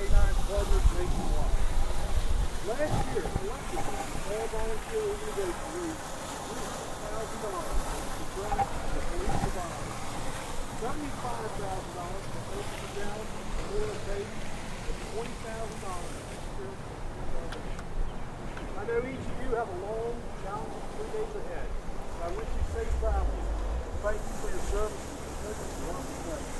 canine partners nationwide. Last year, collectively, all volunteer organizations raised $1,000 to track the police survivors, $75,000 for Open the Down, Florida Page, and $20,000 for Spiritual Foundation. I know each of you have a long, challenging 3 days ahead, and I wish you safe travels. Thank you for your service and commitment to one place.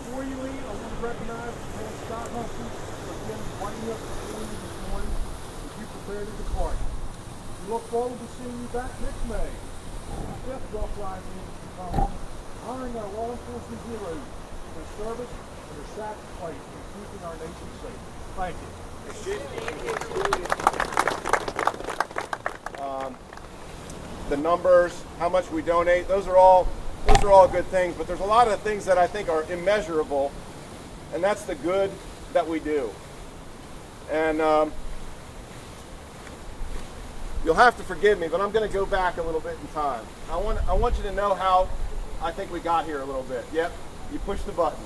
Before you leave, I want to recognize Lieutenant Scott Humphrey for again winding up the community this morning as you prepare to depart. We look forward to seeing you back next May. The fifth Rough Rising Column, honoring our law enforcement heroes for their service and their sacrifice in keeping our nation safe. Thank you. The numbers, how much we donate, those are all good things, but there's a lot of things that I think are immeasurable, and that's the good that we do. And you'll have to forgive me, but I'm going to go back a little bit in time. I want you to know how I think we got here a little bit. Yep, you push the button.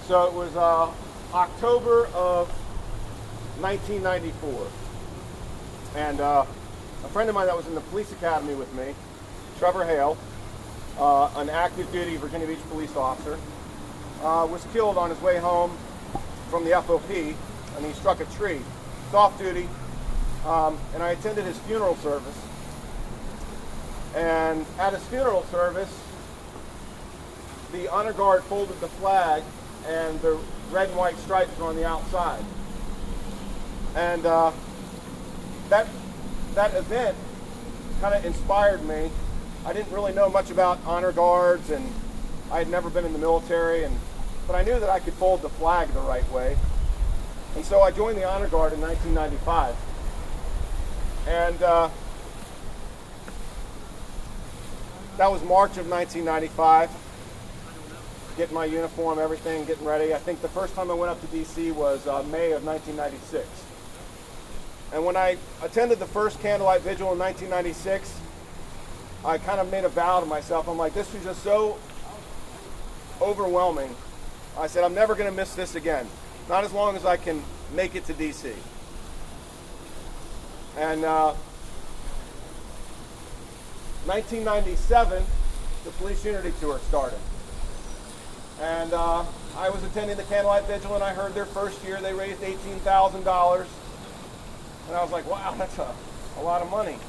So it was October of 1994, and a friend of mine that was in the police academy with me, Trevor Hale, an active duty Virginia Beach police officer, was killed on his way home from the FOP, and he struck a tree. It's off duty, and I attended his funeral service. And at his funeral service, the honor guard folded the flag, and the red and white stripes were on the outside. And that event kind of inspired me. I didn't really know much about honor guards, and I had never been in the military, but I knew that I could fold the flag the right way. And so I joined the honor guard in 1995. And that was March of 1995. Getting my uniform, everything, getting ready. I think the first time I went up to DC was May of 1996. And when I attended the first candlelight vigil in 1996, I kind of made a vow to myself. I'm like, this was just so overwhelming. I said, I'm never going to miss this again. Not as long as I can make it to DC. And 1997, the Police Unity Tour started. And I was attending the candlelight vigil, and I heard their first year they raised $18,000. And I was like, wow, that's a lot of money.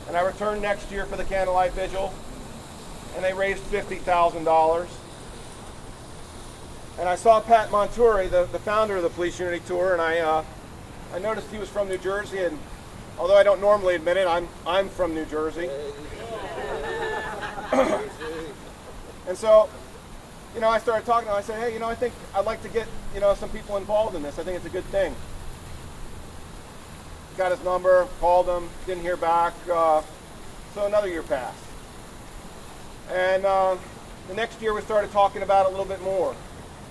And I returned next year for the candlelight vigil, and they raised $50,000. And I saw Pat Monturi, the founder of the Police Unity Tour, and I noticed he was from New Jersey, and although I don't normally admit it, I'm from New Jersey. And so, I started talking to him. I said, hey, I think I'd like to get, some people involved in this. I think it's a good thing. Got his number, called him, didn't hear back. So another year passed. And the next year we started talking about it a little bit more.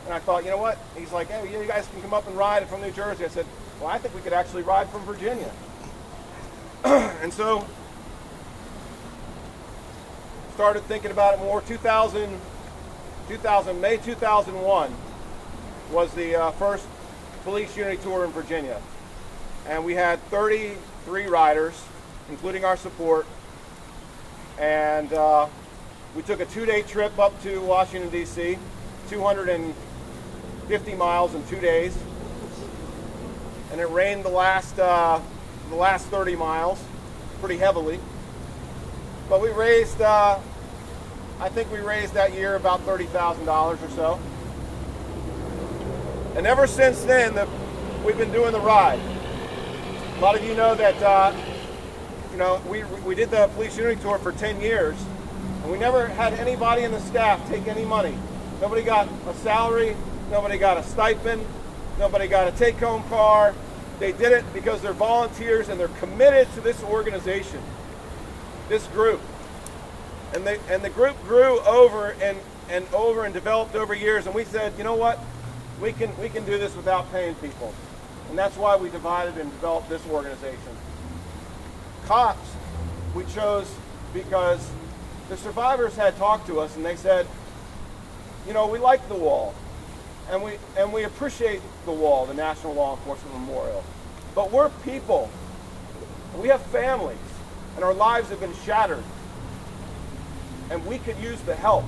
And I thought, you know what? He's like, hey, you guys can come up and ride from New Jersey. I said, well, I think we could actually ride from Virginia. And so started thinking about it more. May 2001 was the first Police Unity Tour in Virginia. And we had 33 riders, including our support. And we took a 2-day trip up to Washington, D.C., 250 miles in 2 days. And it rained the last 30 miles pretty heavily. But we raised, I think we raised that year about $30,000 or so. And ever since then, we've been doing the ride. A lot of you know that, we did the Police Unity Tour for 10 years, and we never had anybody in the staff take any money. Nobody got a salary, nobody got a stipend, nobody got a take-home car. They did it because they're volunteers and they're committed to this organization, this group. And the group grew over and over and developed over years, and we said, you know what? We can do this without paying people. And that's why we divided and developed this organization. Cops, we chose because the survivors had talked to us and they said, you know, we like the wall and we appreciate the wall, the National Law Enforcement Memorial, but we're people. We have families and our lives have been shattered and we could use the help.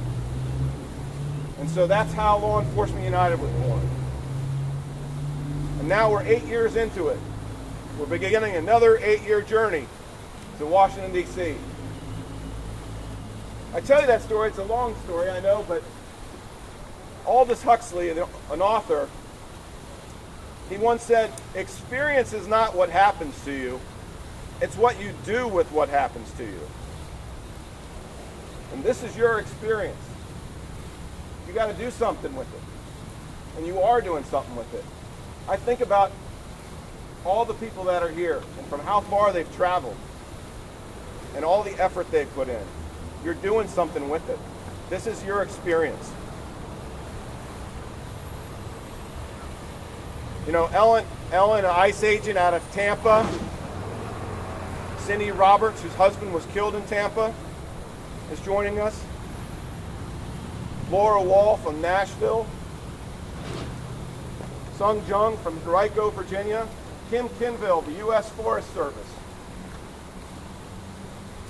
And so that's how Law Enforcement United was born. And now we're 8 years into it. We're beginning another 8-year journey to Washington, D.C. I tell you that story, it's a long story, I know, but Aldous Huxley, an author, he once said, experience is not what happens to you, it's what you do with what happens to you. And this is your experience. You got to do something with it. And you are doing something with it. I think about all the people that are here and from how far they've traveled and all the effort they've put in. You're doing something with it. This is your experience. You know, Ellen, an ICE agent out of Tampa, Cindy Roberts, whose husband was killed in Tampa, is joining us. Laura Wall from Nashville. Sung Jung from Henrico, Virginia. Kim Kinville, the U.S. Forest Service.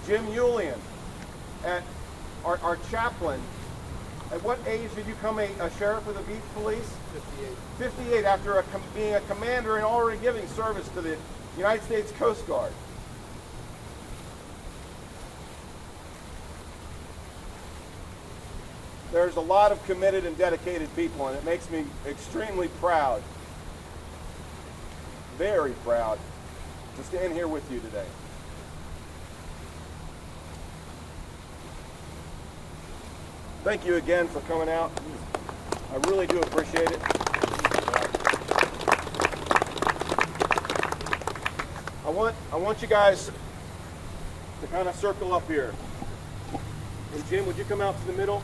Jim Yulian, our chaplain. At what age did you become a sheriff of the Beach Police? 58. 58, after being a commander and already giving service to the United States Coast Guard. There's a lot of committed and dedicated people, and it makes me extremely proud, very proud, to stand here with you today. Thank you again for coming out. I really do appreciate it. I want you guys to kind of circle up here. And Jim, would you come out to the middle?